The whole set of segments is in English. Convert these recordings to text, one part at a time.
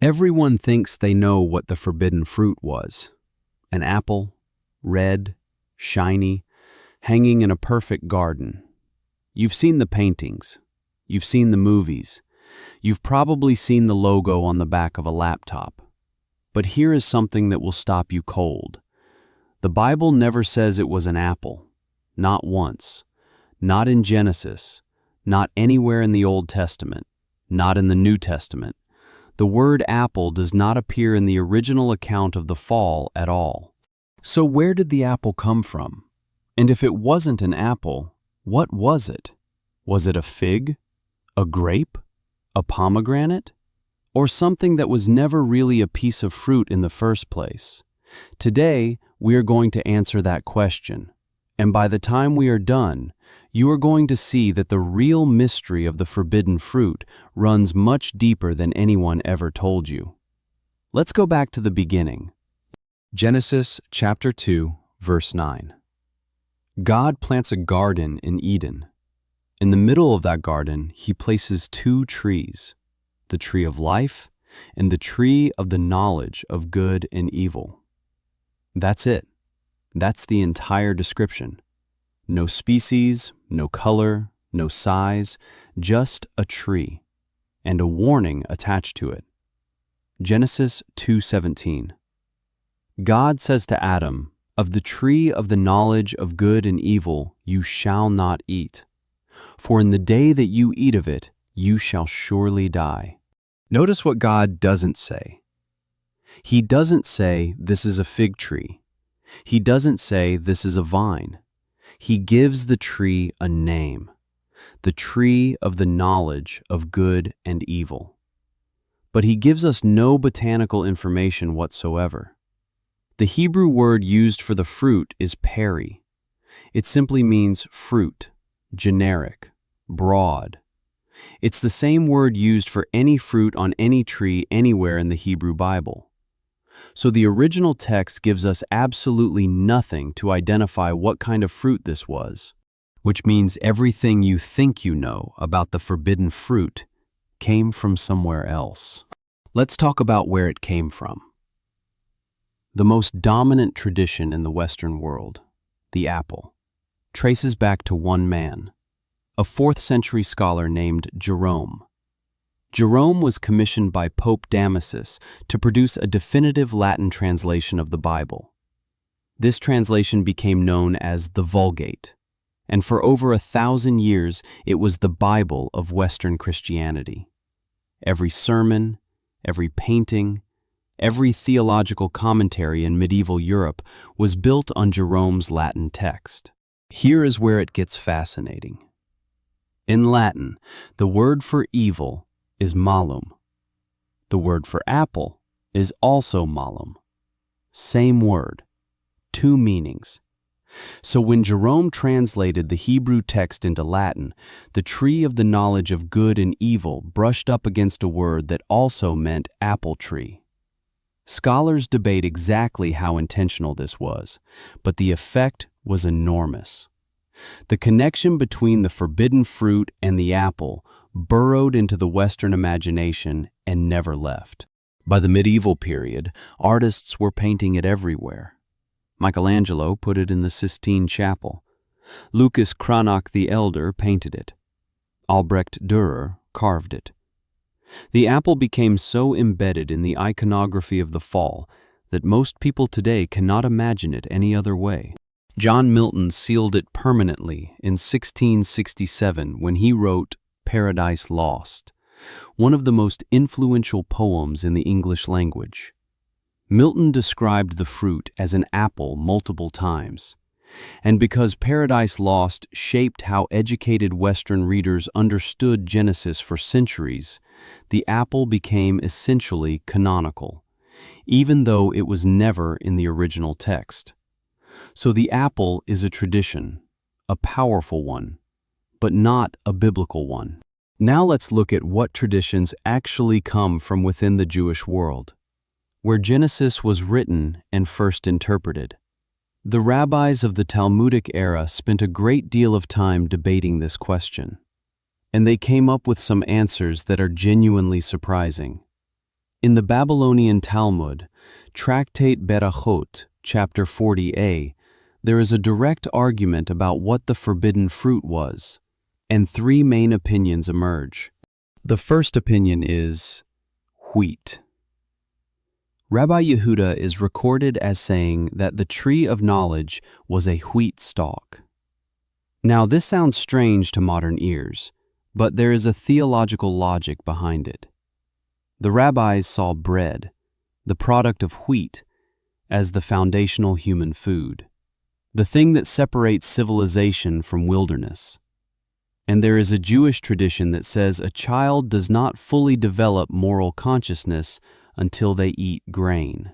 Everyone thinks they know what the forbidden fruit was. An apple, red, shiny, hanging in a perfect garden. You've seen the paintings. You've seen the movies. You've probably seen the logo on the back of a laptop. But here is something that will stop you cold. The Bible never says it was an apple. Not once. Not in Genesis. Not anywhere in the Old Testament. Not in the New Testament. The word apple does not appear in the original account of the fall at all. So where did the apple come from? And if it wasn't an apple, what was it? Was it a fig? A grape? A pomegranate? Or something that was never really a piece of fruit in the first place? Today, we are going to answer that question. And by the time we are done, you are going to see that the real mystery of the forbidden fruit runs much deeper than anyone ever told you. Let's go back to the beginning. Genesis chapter 2, verse 9. God plants a garden in Eden. In the middle of that garden, he places two trees, the tree of life and the tree of the knowledge of good and evil. That's it. That's the entire description. No species, no color, no size, just a tree, and a warning attached to it. Genesis 2:17. God says to Adam, "Of the tree of the knowledge of good and evil you shall not eat, for in the day that you eat of it, you shall surely die." Notice what God doesn't say. He doesn't say, "This is a fig tree." He doesn't say, "This is a vine." He gives the tree a name, the tree of the knowledge of good and evil. But he gives us no botanical information whatsoever. The Hebrew word used for the fruit is peri. It simply means fruit, generic, broad. It's the same word used for any fruit on any tree anywhere in the Hebrew Bible. So the original text gives us absolutely nothing to identify what kind of fruit this was, which means everything you think you know about the forbidden fruit came from somewhere else. Let's talk about where it came from. The most dominant tradition in the Western world, the apple, traces back to one man, a 4th century scholar named Jerome. Jerome was commissioned by Pope Damasus to produce a definitive Latin translation of the Bible. This translation became known as the Vulgate, and for over 1,000 years it was the Bible of Western Christianity. Every sermon, every painting, every theological commentary in medieval Europe was built on Jerome's Latin text. Here is where it gets fascinating. In Latin, the word for evil is malum. The word for apple is also malum. Same word, two meanings. So when Jerome translated the Hebrew text into Latin, the tree of the knowledge of good and evil brushed up against a word that also meant apple tree. Scholars debate exactly how intentional this was, but the effect was enormous. The connection between the forbidden fruit and the apple burrowed into the Western imagination and never left. By the medieval period, artists were painting it everywhere. Michelangelo put it in the Sistine Chapel. Lucas Cranach the Elder painted it. Albrecht Dürer carved it. The apple became so embedded in the iconography of the fall that most people today cannot imagine it any other way. John Milton sealed it permanently in 1667 when he wrote Paradise Lost, one of the most influential poems in the English language. Milton described the fruit as an apple multiple times, and because Paradise Lost shaped how educated Western readers understood Genesis for centuries, the apple became essentially canonical, even though it was never in the original text. So the apple is a tradition, a powerful one, but not a biblical one. Now let's look at what traditions actually come from within the Jewish world, where Genesis was written and first interpreted. The rabbis of the Talmudic era spent a great deal of time debating this question, and they came up with some answers that are genuinely surprising. In the Babylonian Talmud, Tractate Berachot, chapter 40a, there is a direct argument about what the forbidden fruit was, and three main opinions emerge. The first opinion is wheat. Rabbi Yehuda is recorded as saying that the tree of knowledge was a wheat stalk. Now, this sounds strange to modern ears, but there is a theological logic behind it. The rabbis saw bread, the product of wheat, as the foundational human food, the thing that separates civilization from wilderness. And there is a Jewish tradition that says a child does not fully develop moral consciousness until they eat grain.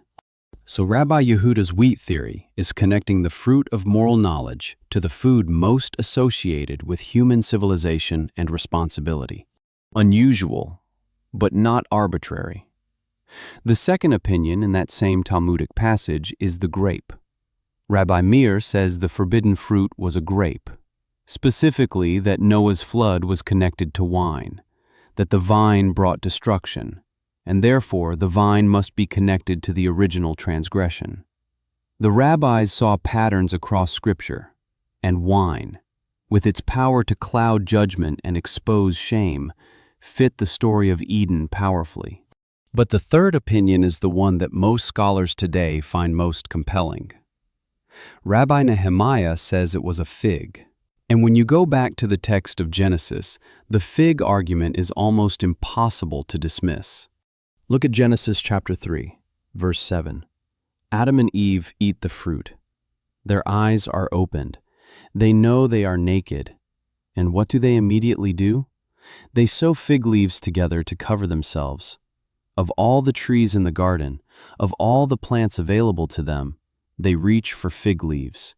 So Rabbi Yehuda's wheat theory is connecting the fruit of moral knowledge to the food most associated with human civilization and responsibility. Unusual, but not arbitrary. The second opinion in that same Talmudic passage is the grape. Rabbi Meir says the forbidden fruit was a grape, specifically that Noah's flood was connected to wine, that the vine brought destruction, and therefore the vine must be connected to the original transgression. The rabbis saw patterns across Scripture, and wine, with its power to cloud judgment and expose shame, fit the story of Eden powerfully. But the third opinion is the one that most scholars today find most compelling. Rabbi Nehemiah says it was a fig. And when you go back to the text of Genesis, the fig argument is almost impossible to dismiss. Look at Genesis chapter 3, verse 7. Adam and Eve eat the fruit. Their eyes are opened. They know they are naked. And what do they immediately do? They sew fig leaves together to cover themselves. Of all the trees in the garden, of all the plants available to them, they reach for fig leaves.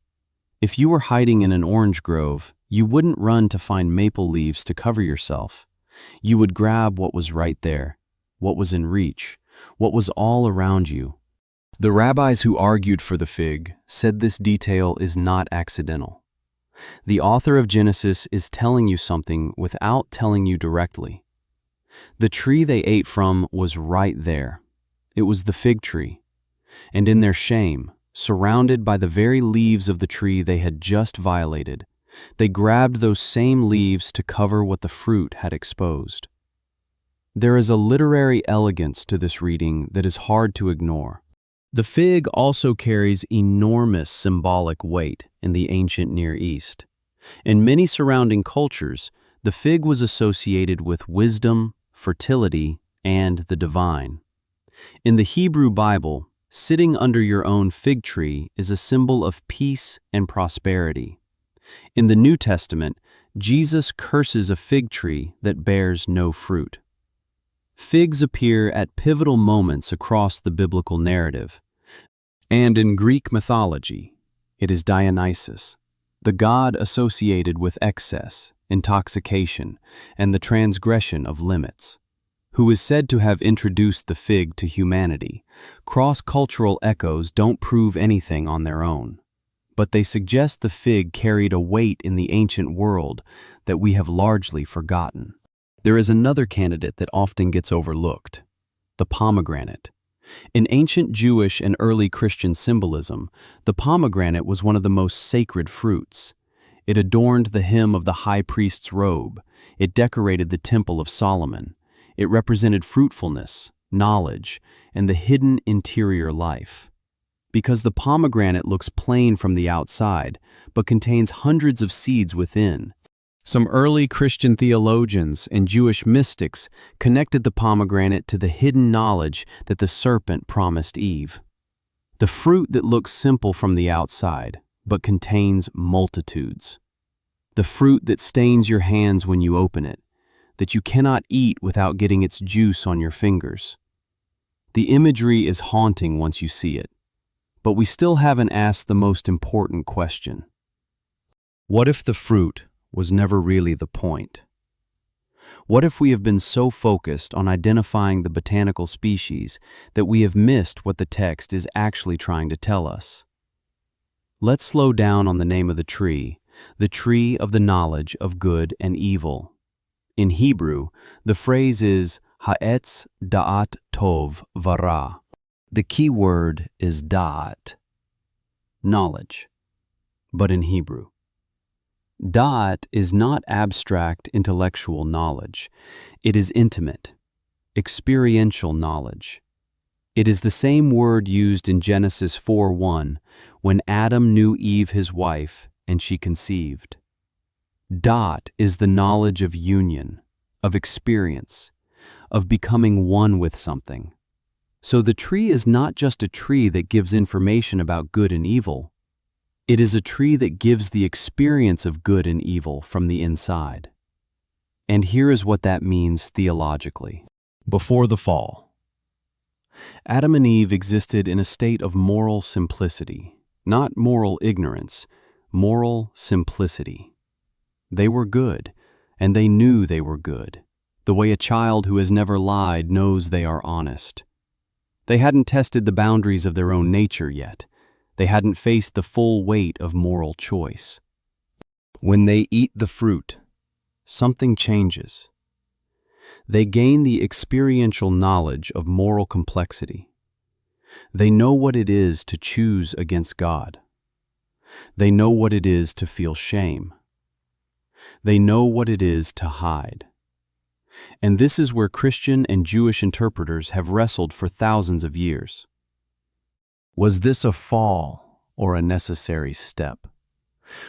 If you were hiding in an orange grove, you wouldn't run to find maple leaves to cover yourself. You would grab what was right there, what was in reach, what was all around you. The rabbis who argued for the fig said this detail is not accidental. The author of Genesis is telling you something without telling you directly. The tree they ate from was right there. It was the fig tree. And in their shame, surrounded by the very leaves of the tree they had just violated, they grabbed those same leaves to cover what the fruit had exposed. There is a literary elegance to this reading that is hard to ignore. The fig also carries enormous symbolic weight in the ancient Near East. In many surrounding cultures, the fig was associated with wisdom, fertility, and the divine. In the Hebrew Bible, sitting under your own fig tree is a symbol of peace and prosperity. In the New Testament, Jesus curses a fig tree that bears no fruit. Figs appear at pivotal moments across the biblical narrative. And in Greek mythology, it is Dionysus, the god associated with excess, intoxication, and the transgression of limits, who is said to have introduced the fig to humanity. Cross-cultural echoes don't prove anything on their own, but they suggest the fig carried a weight in the ancient world that we have largely forgotten. There is another candidate that often gets overlooked, the pomegranate. In ancient Jewish and early Christian symbolism, the pomegranate was one of the most sacred fruits. It adorned the hem of the high priest's robe. It decorated the Temple of Solomon. It represented fruitfulness, knowledge, and the hidden interior life. Because the pomegranate looks plain from the outside, but contains hundreds of seeds within, some early Christian theologians and Jewish mystics connected the pomegranate to the hidden knowledge that the serpent promised Eve. The fruit that looks simple from the outside, but contains multitudes. The fruit that stains your hands when you open it, that you cannot eat without getting its juice on your fingers. The imagery is haunting once you see it, but we still haven't asked the most important question. What if the fruit was never really the point? What if we have been so focused on identifying the botanical species that we have missed what the text is actually trying to tell us? Let's slow down on the name of the tree of the knowledge of good and evil. In Hebrew, the phrase is Ha'etz da'at tov vara. The key word is da'at, knowledge, but in Hebrew. Da'at is not abstract intellectual knowledge. It is intimate, experiential knowledge. It is the same word used in Genesis 4:1 when Adam knew Eve his wife and she conceived. Da'at is the knowledge of union, of experience, of becoming one with something. So the tree is not just a tree that gives information about good and evil. It is a tree that gives the experience of good and evil from the inside. And here is what that means theologically. Before the fall, Adam and Eve existed in a state of moral simplicity, not moral ignorance, moral simplicity. They were good, and they knew they were good, the way a child who has never lied knows they are honest. They hadn't tested the boundaries of their own nature yet. They hadn't faced the full weight of moral choice. When they eat the fruit, something changes. They gain the experiential knowledge of moral complexity. They know what it is to choose against God. They know what it is to feel shame. They know what it is to hide. And this is where Christian and Jewish interpreters have wrestled for thousands of years. Was this a fall or a necessary step?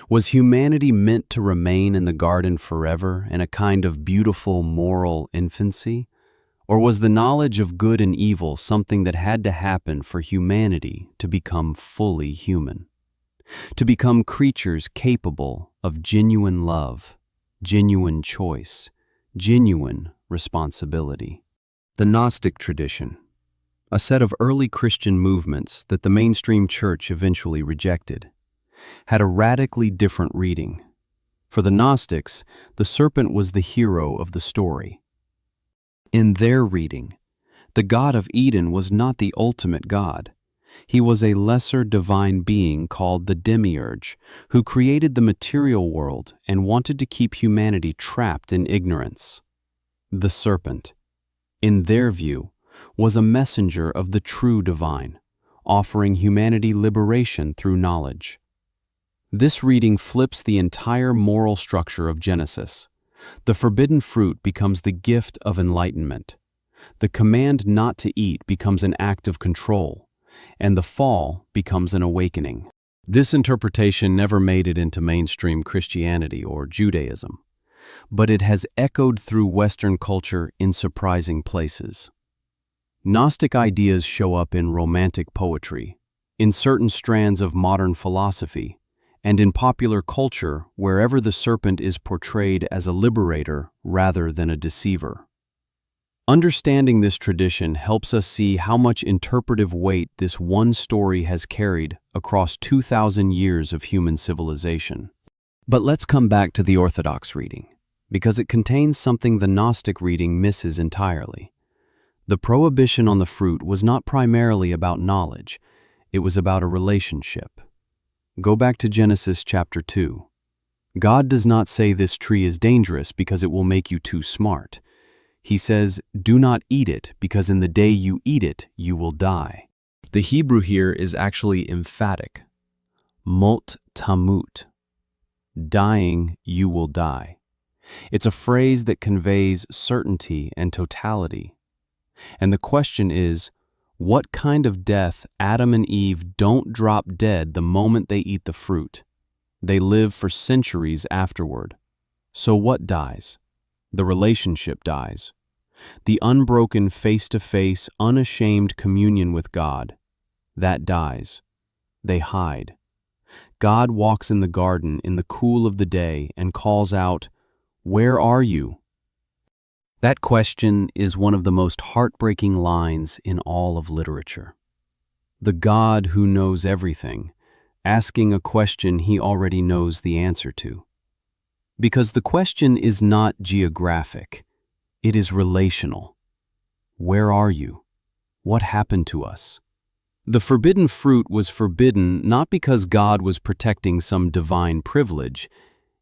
Was humanity meant to remain in the garden forever in a kind of beautiful moral infancy? Or was the knowledge of good and evil something that had to happen for humanity to become fully human? To become creatures capable of genuine love, genuine choice, genuine responsibility. The Gnostic tradition, a set of early Christian movements that the mainstream church eventually rejected, had a radically different reading. For the Gnostics, the serpent was the hero of the story. In their reading, the God of Eden was not the ultimate God. He was a lesser divine being called the Demiurge, who created the material world and wanted to keep humanity trapped in ignorance. The serpent, in their view, was a messenger of the true divine, offering humanity liberation through knowledge. This reading flips the entire moral structure of Genesis. The forbidden fruit becomes the gift of enlightenment. The command not to eat becomes an act of control, and the fall becomes an awakening. This interpretation never made it into mainstream Christianity or Judaism, but it has echoed through Western culture in surprising places. Gnostic ideas show up in romantic poetry, in certain strands of modern philosophy, and in popular culture wherever the serpent is portrayed as a liberator rather than a deceiver. Understanding this tradition helps us see how much interpretive weight this one story has carried across 2,000 years of human civilization. But let's come back to the Orthodox reading, because it contains something the Gnostic reading misses entirely. The prohibition on the fruit was not primarily about knowledge, it was about a relationship. Go back to Genesis chapter 2. God does not say this tree is dangerous because it will make you too smart. He says, do not eat it because in the day you eat it, you will die. The Hebrew here is actually emphatic. Mot tamut. Dying, you will die. It's a phrase that conveys certainty and totality. And the question is, what kind of death Adam and Eve don't drop dead the moment they eat the fruit? They live for centuries afterward. So what dies? The relationship dies. The unbroken face-to-face, unashamed communion with God, that dies. They hide. God walks in the garden in the cool of the day and calls out, "Where are you?" That question is one of the most heartbreaking lines in all of literature. The God who knows everything, asking a question he already knows the answer to. Because the question is not geographic, it is relational. Where are you? What happened to us? The forbidden fruit was forbidden not because God was protecting some divine privilege,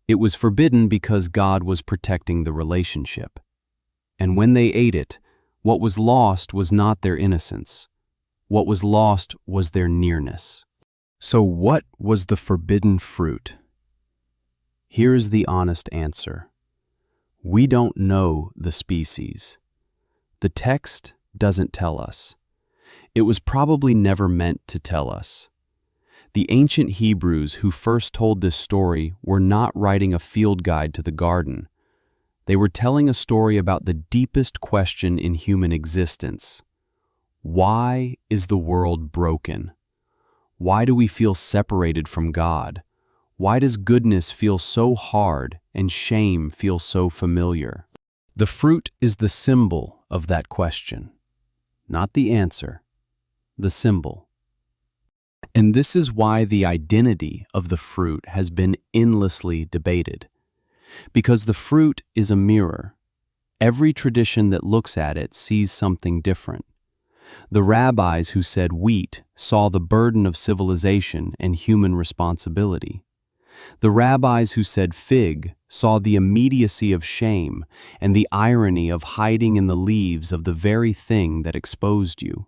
it was forbidden because God was protecting the relationship. And when they ate it, What was lost was not their innocence. What was lost was their nearness. So what was the forbidden fruit? Here is the honest answer. We don't know the species. The text doesn't tell us. It was probably never meant to tell us. The ancient Hebrews who first told this story were not writing a field guide to the garden. They were telling a story about the deepest question in human existence. Why is the world broken? Why do we feel separated from God? Why does goodness feel so hard and shame feel so familiar? The fruit is the symbol of that question, not the answer, the symbol. And this is why the identity of the fruit has been endlessly debated. Because the fruit is a mirror. Every tradition that looks at it sees something different. The rabbis who said wheat saw the burden of civilization and human responsibility. The rabbis who said fig saw the immediacy of shame and the irony of hiding in the leaves of the very thing that exposed you.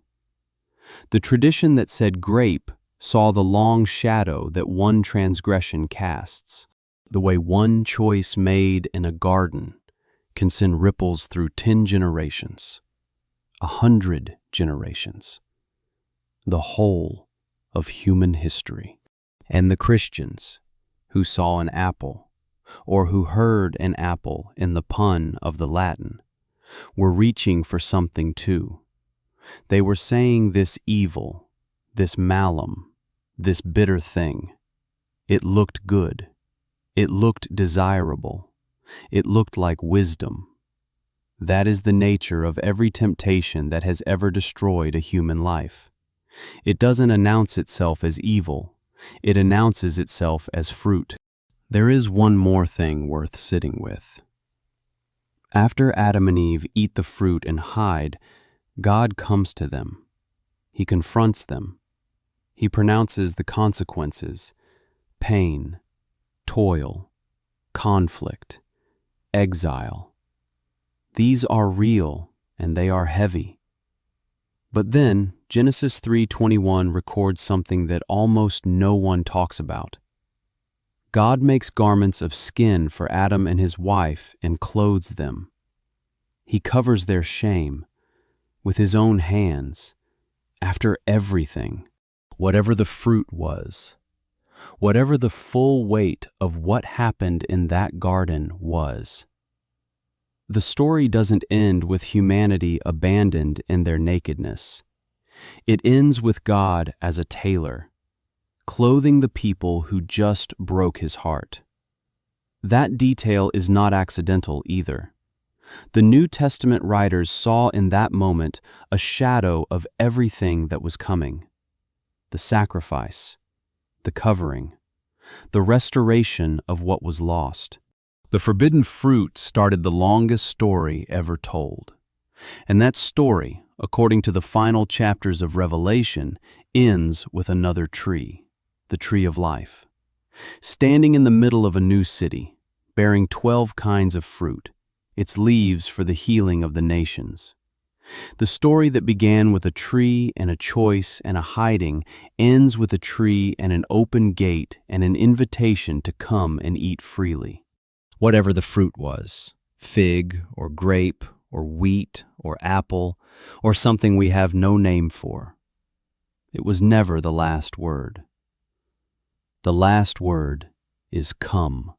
The tradition that said grape saw the long shadow that one transgression casts, the way one choice made in a garden can send ripples through 10 generations, 100 generations, the whole of human history. And the Christians who saw an apple, or who heard an apple in the pun of the Latin, were reaching for something too. They were saying this evil, this malum, this bitter thing. It looked good. It looked desirable. It looked like wisdom. That is the nature of every temptation that has ever destroyed a human life. It doesn't announce itself as evil. It announces itself as fruit. There is one more thing worth sitting with. After Adam and Eve eat the fruit and hide, God comes to them. He confronts them. He pronounces the consequences: pain, toil, conflict, exile. These are real and they are heavy. But then Genesis 3:21 records something that almost no one talks about. God makes garments of skin for Adam and his wife and clothes them. He covers their shame with his own hands after everything, whatever the fruit was, whatever the full weight of what happened in that garden was. The story doesn't end with humanity abandoned in their nakedness. It ends with God as a tailor, clothing the people who just broke his heart. That detail is not accidental either. The New Testament writers saw in that moment a shadow of everything that was coming: the sacrifice, the covering, the restoration of what was lost. The forbidden fruit started the longest story ever told. And that story, according to the final chapters of Revelation, ends with another tree, the tree of life, standing in the middle of a new city, bearing 12 kinds of fruit, its leaves for the healing of the nations. The story that began with a tree and a choice and a hiding ends with a tree and an open gate and an invitation to come and eat freely. Whatever the fruit was, fig or grape or wheat or apple or something we have no name for, it was never the last word. The last word is come.